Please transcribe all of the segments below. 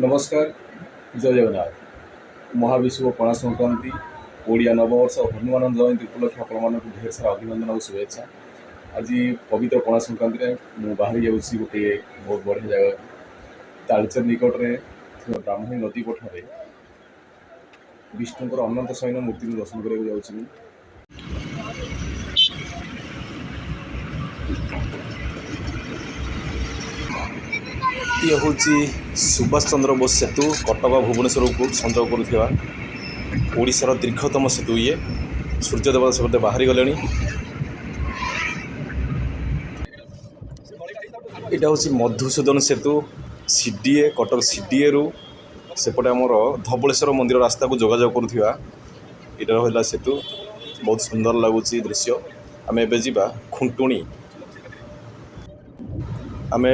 नमस्कार। जय जगन्नाथ। महाविश्व पणा संक्रांति ओडिया नववर्ष हनुमान जयंती उपलक्षे आपण ढेर सारा अभिनंदन और शुभेच्छा। आज पवित्र पणा संक्रांति में बाहरी जाऊँगी गोटे बहुत बढ़िया जगह तालचेर निकट में ब्राह्मणी नदी पठार विष्णुकर अनंत शयन मूर्ति दर्शन करने जाऊँ। ये हूँ सुभाष चंद्र बोस सेतु कटक भुवनेश्वर को संजोग करुवा ओडिशार दीर्घतम सेतु। ये सूर्यदेव से बाहरी गले। यहाँ हूँ मधुसूदन सेतु सीडीए कटक सीडीए रु सेपटे आमर धवलेश्वर मंदिर रास्ता को जोगाजोग करुवा यहाँ रहा सेतु। बहुत सुंदर लगुच दृश्य। आम एवं जा खुंटुणी आम ए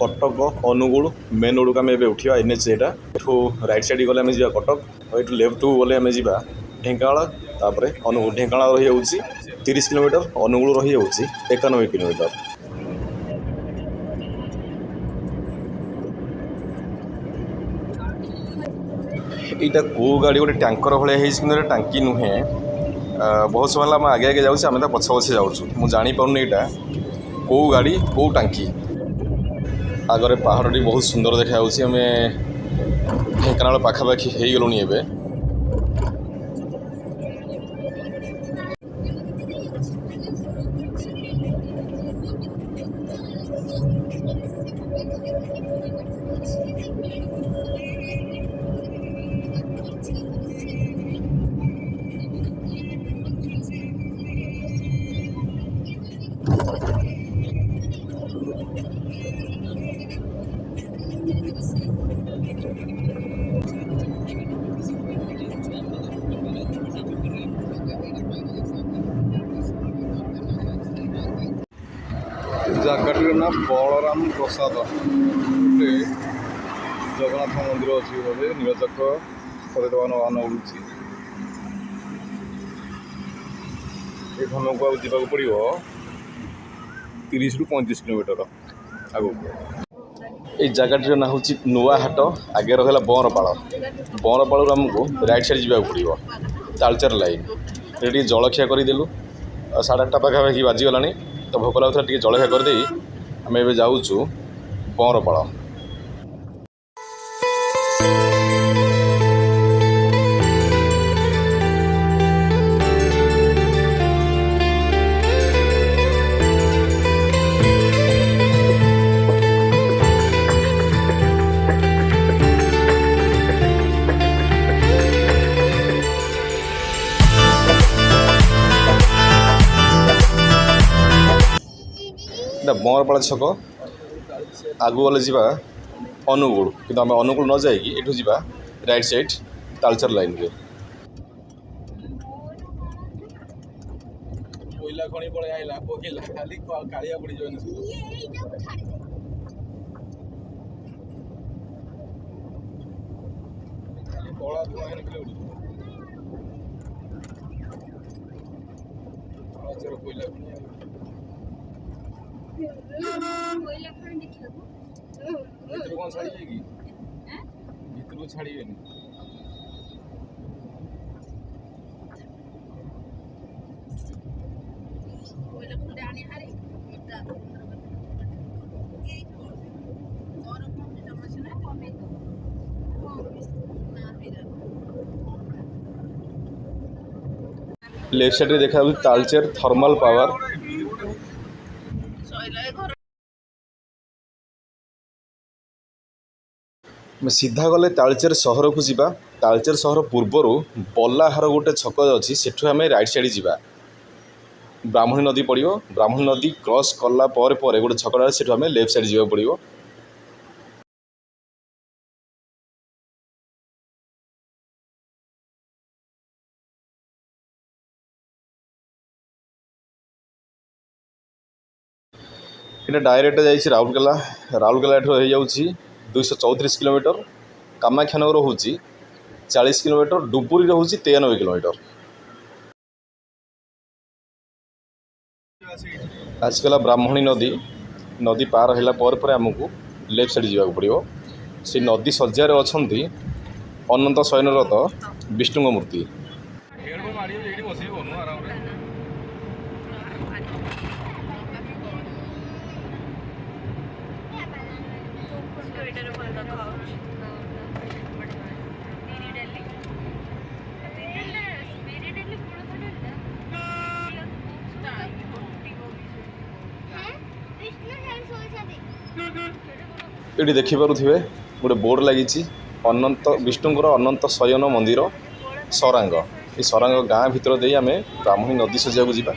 कटक अनुगुल मेन रोड को आम उठा एनएच यहाँ रईट साइड गले आम जा कटक और ये लेफ्ट को गले आम जा ढेंकानाल तापर अनुगुल। ढेंकानाल रही हूँ 30 किलोमीटर अनुगुल रही हूँ 91 किलोमीटर। यहाँ कौ गाड़ी गोटे टैंकर भाई टांकी नुहे बहुत समय आम आगे आगे जाऊँ आम पछ पछे जाऊँ मुझे जापारे यहाँ कौ गाड़ी कौ टांकी आगे पहाड़ी बहुत सुंदर देखा आम ढेंकानाल पाखापाखि हो गलुनी एवं। जगटर ना बलराम प्रसाद गोटे जगन्नाथ मंदिर अच्छी बोधे नीलचक सतवान उड़ूँ ये धन को जावाक पड़ो 30 ରୁ 35 किलोमीटर आगू। ये जगटर ना हूँ नुआहाट आगे रहा बरपाड़ आमको राइट साइड जावाक पड़ो तालचेर लाइन ये जलखिया करदेलु 8:30 पाखापाखि बाजिगला तो भोक लगुला टे जलखिया करदे आम ए जाऊँ बरपाड़। बरपाड़ छक आगू गले जा अनुगुल कि आम अनुगुल न जाकि एठू जा राइट साइड तालचेर लाइन रे कोयला खणी पळे आइला कोयला खाली कालिया पड़ी जाने खाली तोला धुआ है निकले उड़ तालचेर कोयला कोयला खान देखियो भीतर कौन छाड़ी जाएगी भीतर को छाड़ी नहीं कोयला खुले आने हारे इतना और अपने समझना कमे ना फिर लेफ्ट साइड देखा तालचेर थर्मल पावर सीधा गले तालचेर सहर को जीवा। तालचेर सहर पूर्वर बल्लाहार गोटे छक अच्छी सेठू आम राइट साइड जा ब्राह्मणी नदी पड़ो ब्राह्मणी नदी क्रॉस कला गोटे छक से आम लेफ्ट साइड जावाक पड़ो। यहाँ डायरेक्ट जाइए राउरकेला राउरकेला हो जाऊँगी 234 किलोमीटर कामाख्यानगर हूँ 40 किलोमीटर डुबुरी हूँ 93 किलोमीटर। आजकल ब्राह्मणी नदी नदी पार होला पर आमको लेफ्ट साइड जावाक पड़ो। से नदी शଯ୍यार अछंती अनंत शयनरत विष्णु मूर्ति। ये देखिपे गोटे बोर्ड लगी अनंत विष्णुंर अनंत शयन मंदिर सरांग। ये सरांग गाँ भितर दे आम ब्राह्मणी नदी सजा को जीवा।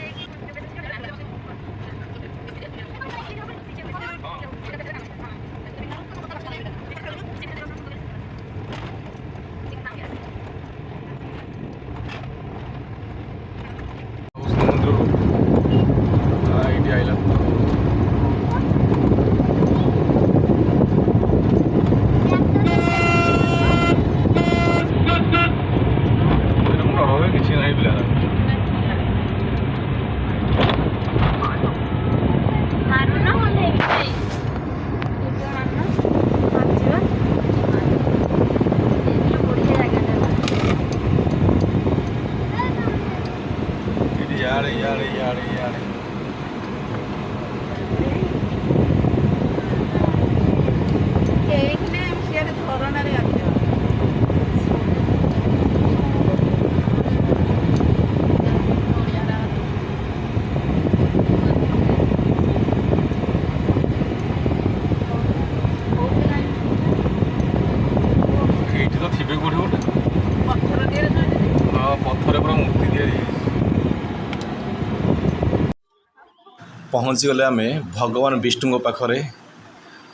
पहुँची गले आम भगवान विष्णु पाखरे।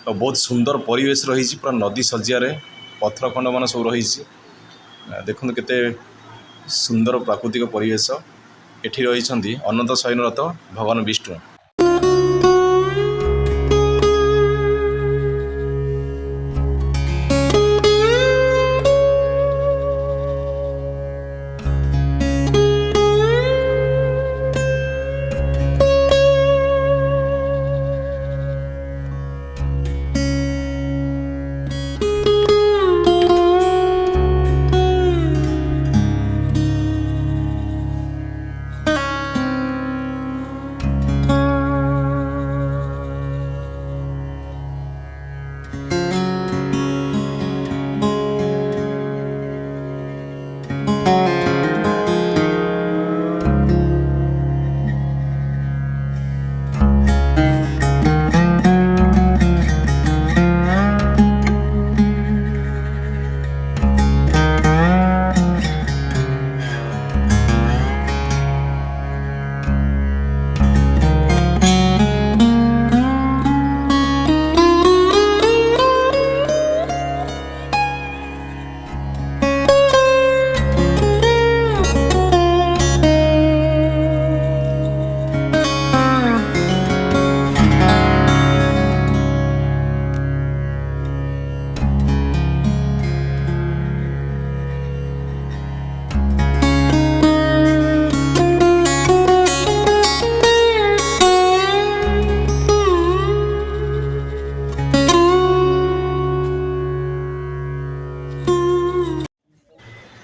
बहुत सुंदर परिवेश रही पूरा नदी शज्यार पत्थर खंड मान सब रही। देखो केते सुंदर प्राकृतिक परिवेश एठी रही अनंत शयनरत भगवान विष्णु।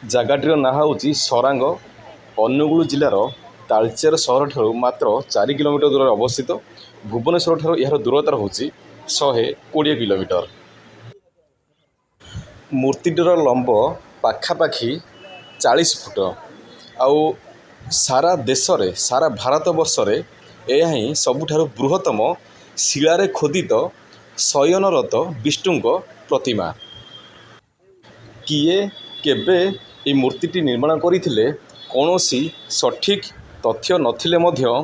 जगाटीर ना हूँ सरांग। अनुगुल जिलार तालचेर सहर ठारू मात्र 4 किलोमीटर दूर अवस्थित। भुवनेश्वर ठारू यार दूरता हूँ 120 किलोमीटर। मूर्तिटर लंब पाखापाखि 40 फुट। आउ सारा देश रे सारा भारत वर्ष रे यह ही सबुठारु बृहत्तम शिलारे खोदित शयनरत विष्णु प्रतिमा। किए केबे ये मूर्तिटी निर्माण करथिले कौनसी सठिक तथ्य नथिले मध्य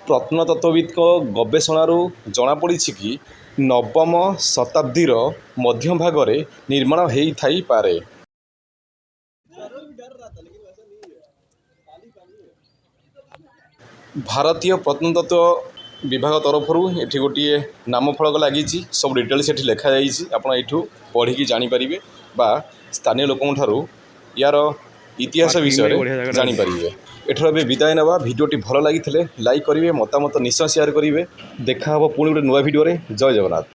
प्रत्नतत्वविद गवेषणारू जनापड़ी कि नवम शताब्दीर मध्य भागरे निर्माण होई थाई पारे। भारतीय प्रत्नतत्व विभाग तरफ ये गोटे नाम फलक लगी सब डिटेल्स ये लिखा आपड़ यू पढ़ी जानीपारे बा स्थानीय लोकों यार इतिहास विषय जानीपारे। एठर विदाय ना भिडियोटी भल लगी लाइक करेंगे मतामत निश्चय शेयर करेंगे। देखा पुणी गोटे नुआ भिडियो। जय जगन्नाथ।